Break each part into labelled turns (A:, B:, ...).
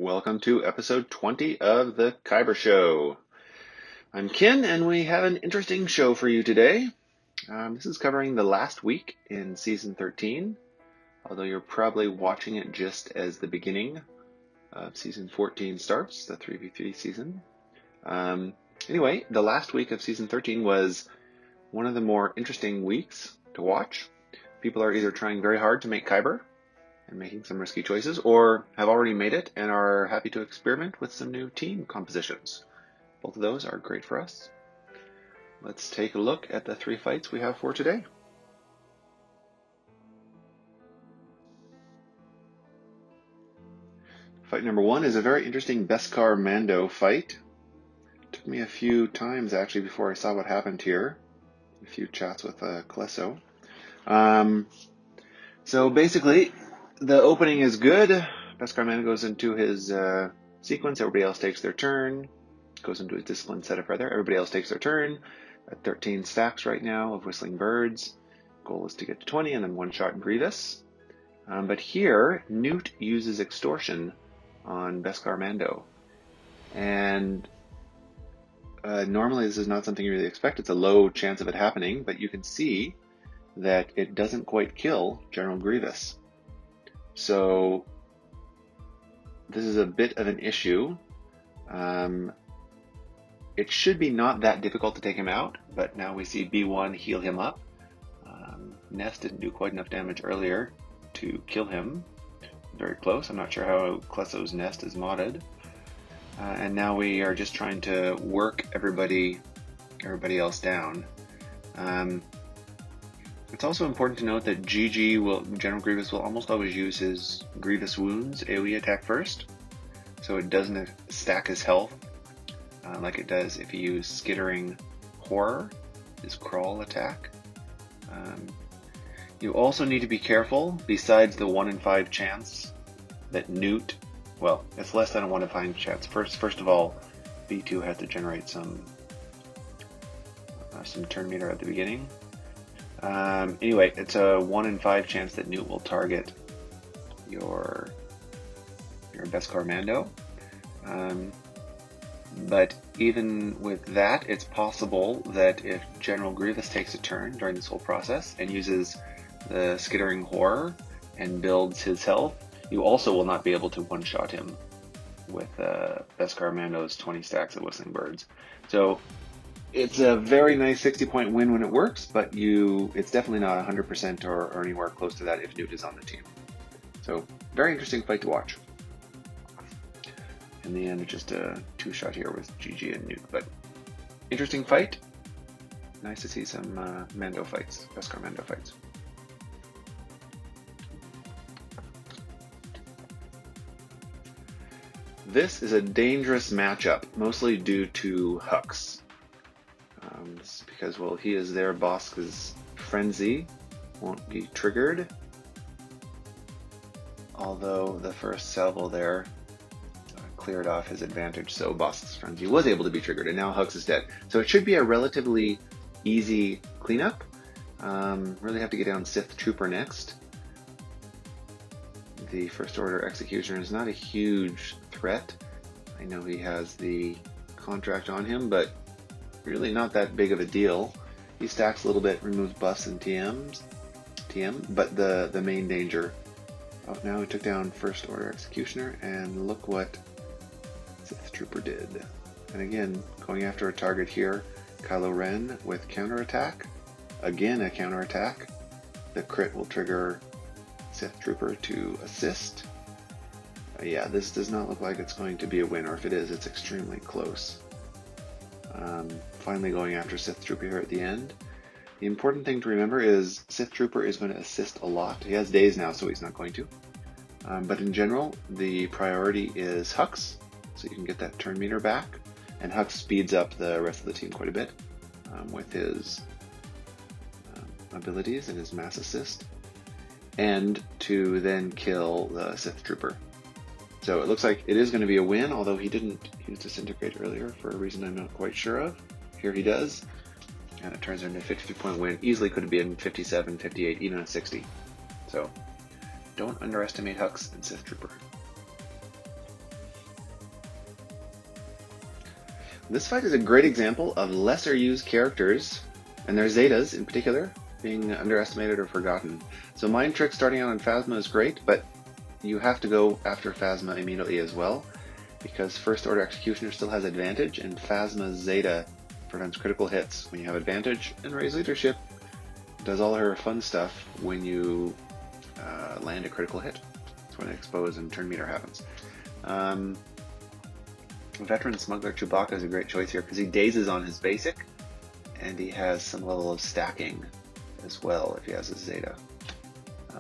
A: Welcome to episode 20 of the Kyber Show. I'm Ken, and we have an interesting show for you today. This is covering the last week in Season 13, although you're probably watching it just as the beginning of Season 14 starts, the 3v3 season. Anyway, the last week of Season 13 was one of the more interesting weeks to watch. People are either trying very hard to make Kyber and making some risky choices, or have already made it and are happy to experiment with some new team compositions. Both of those are great for us. Let's take a look at the 3 fights we have for today. Fight number 1 is a very interesting Bestigar Mando fight. Took me a few times actually before I saw what happened here. A few chats with Klesso. So basically, the opening is good. Bestigar Mando goes into his sequence. Everybody else takes their turn. Goes into his discipline set of feather. Everybody else takes their turn. At 13 stacks right now of Whistling Birds. Goal is to get to 20 and then one-shot Grievous. But here, Newt uses Extortion on Bestigar Mando. And normally this is not something you really expect. It's a low chance of it happening, but you can see that it doesn't quite kill General Grievous. So this is a bit of an issue. It should be not that difficult to take him out, but now we see B1 heal him up. Nest didn't do quite enough damage earlier to kill him. Very close. I'm not sure how Klesso's Nest is modded. And now we are just trying to work everybody else down. It's also important to note that General Grievous will almost always use his Grievous Wounds AoE attack first, so it doesn't stack his health like it does if you use Skittering Horror, his crawl attack. You also need to be careful, besides the 1 in 5 chance that Newt, well, it's less than a 1 in 5 chance. First of all, B2 has to generate some turn meter at the beginning. Anyway, it's a 1 in 5 chance that Newt will target your Bestigar Mando. But even with that, it's possible that if General Grievous takes a turn during this whole process and uses the Skittering Horror and builds his health, you also will not be able to one-shot him with Bestigar Mando's 20 stacks of Whistling Birds. So it's a very nice 60-point win when it works, but it's definitely not 100% or anywhere close to that if Newt is on the team. So very interesting fight to watch. In the end, it's just a 2-shot here with GG and Newt, but interesting fight. Nice to see some Mando fights, Bestigar Mando fights. This is a dangerous matchup, mostly due to Hux. This is because, well, he is there, Bosk's Frenzy won't be triggered. Although the first salvo there cleared off his advantage, so Bosk's Frenzy was able to be triggered, and now Hux is dead. So it should be a relatively easy cleanup. Really have to get down Sith Trooper next. The First Order Executioner is not a huge threat. I know he has the contract on him, but really not that big of a deal. He stacks a little bit, removes buffs and TM, but the main danger. Oh, now he took down First Order Executioner, and look what Sith Trooper did. And again, going after a target here, Kylo Ren with counterattack. Again, a counterattack. The crit will trigger Sith Trooper to assist. Yeah, this does not look like it's going to be a win, or if it is, it's extremely close. Finally going after Sith Trooper here at the end. The important thing to remember is Sith Trooper is going to assist a lot. He has days now, so he's not going to. But in general, the priority is Hux, so you can get that turn meter back. And Hux speeds up the rest of the team quite a bit with his abilities and his mass assist. And to then kill the Sith Trooper. So it looks like it is going to be a win, although he didn't use Disintegrate earlier for a reason I'm not quite sure of. Here he does, and it turns into a 52-point win. Easily could have been 57, 58, even a 60. So don't underestimate Hux and Sith Trooper. This fight is a great example of lesser used characters, and their zetas in particular, being underestimated or forgotten. So Mind Trick starting out on Phasma is great, but you have to go after Phasma immediately as well, because First Order Executioner still has advantage, and Phasma's Zeta prevents critical hits when you have advantage, and Rey's Leadership does all her fun stuff when you land a critical hit. That's when expose and turn meter happens. Veteran Smuggler Chewbacca is a great choice here because he dazes on his basic, and he has some level of stacking as well if he has his Zeta.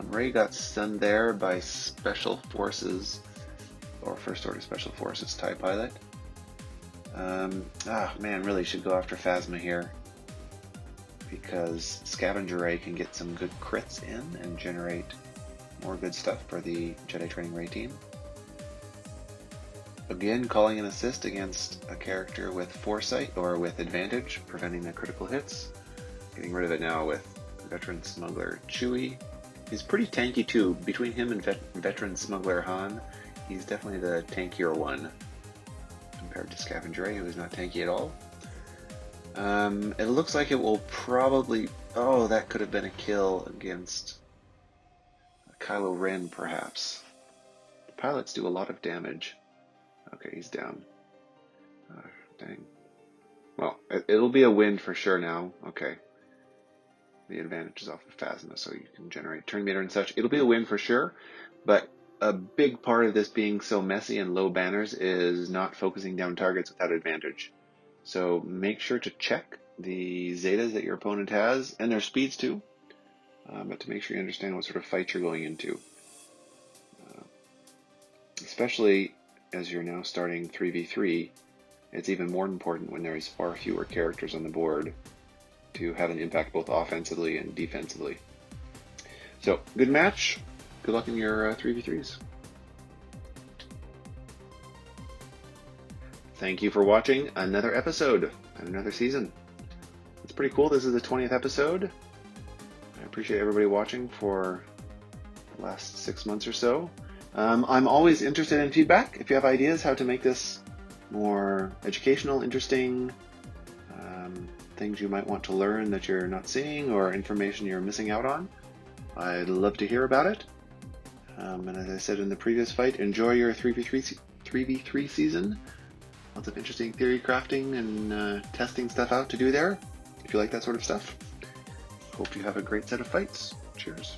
A: Rey got stunned there by Special Forces, or First Order Special Forces TIE Pilot. Man, really should go after Phasma here, because Scavenger Rey can get some good crits in and generate more good stuff for the Jedi Training Rey team. Again, calling an assist against a character with foresight or with advantage, preventing the critical hits. Getting rid of it now with Veteran Smuggler Chewie. He's pretty tanky too. Between him and Veteran Smuggler Han, he's definitely the tankier one compared to Scavenger Rey, who is not tanky at all. It looks like it will probably... Oh, that could have been a kill against Kylo Ren, perhaps. The pilots do a lot of damage. Okay, he's down. Dang. Well, it'll be a win for sure now. Okay. The advantage is off of Phasma, so you can generate turn meter and such. It'll be a win for sure, but a big part of this being so messy and low banners is not focusing down targets without advantage. So make sure to check the zetas that your opponent has, and their speeds too, but to make sure you understand what sort of fight you're going into. Especially as you're now starting 3v3, it's even more important when there's far fewer characters on the board to have an impact both offensively and defensively. So, good match. Good luck in your 3v3s. Thank you for watching another episode and another season. It's pretty cool. This is the 20th episode. I appreciate everybody watching for the last 6 months or so. I'm always interested in feedback. If you have ideas how to make this more educational, interesting, things you might want to learn that you're not seeing, or information you're missing out on, I'd love to hear about it. And as I said in the previous fight, enjoy your 3v3 season. Lots of interesting theory crafting and testing stuff out to do there, if you like that sort of stuff. Hope you have a great set of fights. Cheers.